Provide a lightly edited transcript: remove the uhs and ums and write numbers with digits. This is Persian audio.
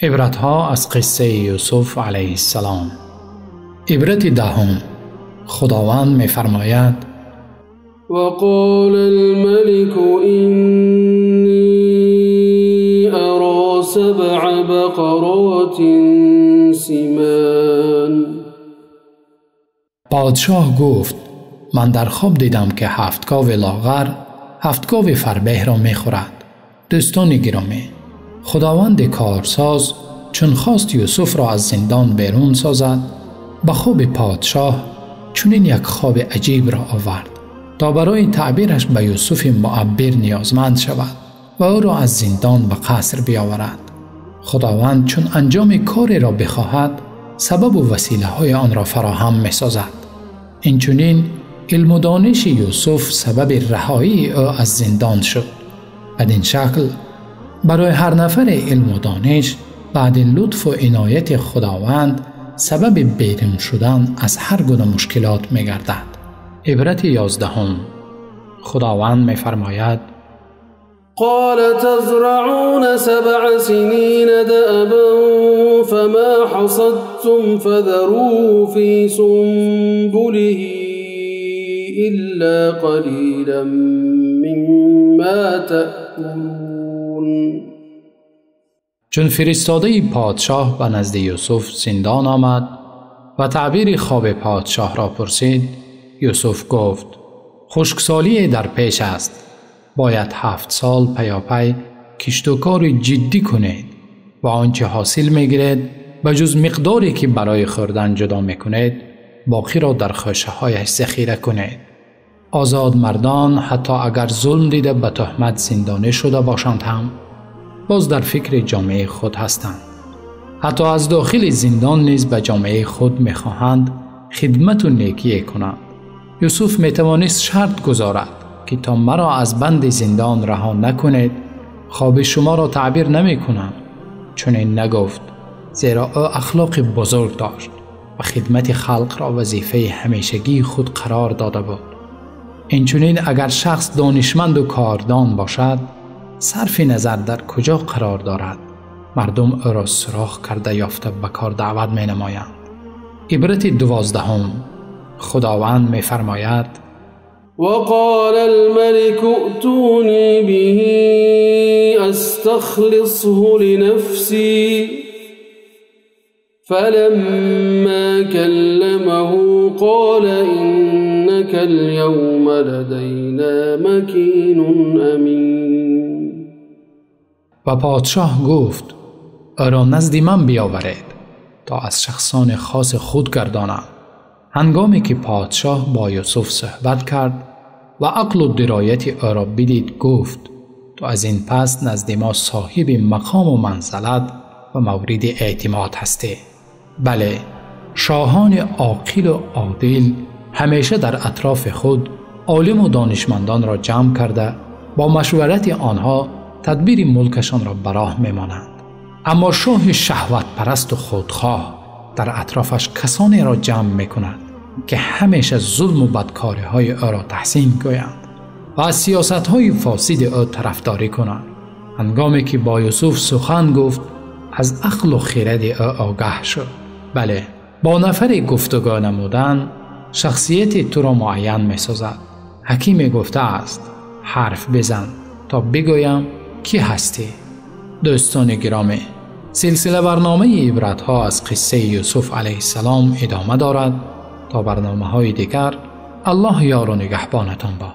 عبرتها از قصه یوسف علیه السلام. عبرت دهم. خداوند می‌فرماید: وقال الملك إني أرى 7 بقرات سمان. پادشاه گفت: من در خواب دیدم که 7 گاو لاغر 7 گاو فربه را می‌خورد. دوستان گرامی، خداوند کارساز چون خواست یوسف را از زندان بیرون سازد، به خواب پادشاه چنین یک خواب عجیب را آورد تا برای تعبیرش به یوسف معبر نیازمند شود و او را از زندان به قصر بیاورد. خداوند چون انجام کاری را بخواهد، سبب و وسیله های آن را فراهم می سازد. این چنین علم و دانش یوسف سبب رهایی او از زندان شد. بدین شکل برای هر نفر علم و دانش بعد لطف و عنایت خداوند سبب بیرون شدن از هر گونه مشکلات می گردد. عبرت 11. خداوند می فرماید: قال تزرعون 7 سنين دأبا فما حصدتم فذروه في سنبله إلا قليلا مما تأكلون. چون فرستاده پادشاه به نزد یوسف زندان آمد و تعبیر خواب پادشاه را پرسید، یوسف گفت: خشکسالی در پیش است. باید 7 سال پیاپی کشت و کار جدی کنید و آنچه حاصل میگیرید به جز مقداری که برای خوردن جدا میکنید، باقی را در خوشه هایش ذخیره کنید. آزاد مردان حتی اگر ظلم دیده به تهمت زندانی شده باشند هم باز در فکر جامعه خود هستند. حتی از داخل زندان نیز به جامعه خود میخواهند خدمت و نیکی کنند. یوسف میتوانست شرط گذارد که تا مرا از بند زندان رها نکنید، خواب شما را تعبیر نمی کنم. چون این نگفت، زیرا او اخلاق بزرگ داشت و خدمت خلق را وظیفه همیشگی خود قرار داده بود. این چنین اگر شخص دانشمند و کاردان باشد، صرف نظر در کجا قرار دارد، مردم او را سراغ کرده یافته به کار دعوت می نمایند. عبرت 12. خداوند می فرماید: وقال الملك ائتوني به استخلصه لنفسي فلما كلمه قال إنك اليوم لدينا مكين أمين. و پادشاه گفت: او را نزد من بیاورید تا از شخصان خاص خود گردانم. هنگامی که پادشاه با یوسف صحبت کرد و عقل و درایت او را بدید، گفت: تو از این پس نزد ما صاحب مقام و منزلت و مورد اعتماد هستی. بله، شاهان عاقل و عادل همیشه در اطراف خود عالم و دانشمندان را جمع کرده با مشورت آنها تدبیر ملکشان را به راه می‌مانند. اما شاه شهوت پرست و خودخواه در اطرافش کسانی را جمع می‌کند که همیشه ظلم و بدکاری‌های او را تحسین گویند و از سیاست‌های فاسد او طرفداری کنند. هنگامی که با یوسف سخن گفت، از عقل و خرد او آگاه شد. بله، با نفر گفتگو نمودن شخصیت تو را معین می‌سازد. حکیم گفته است: حرف بزن تا بگویم کی هستی. دوستان گرامی، سلسله برنامه عبرتها از قصه یوسف علیه السلام ادامه دارد. تا برنامه‌های دیگر، الله یار و نگهبانتان باد.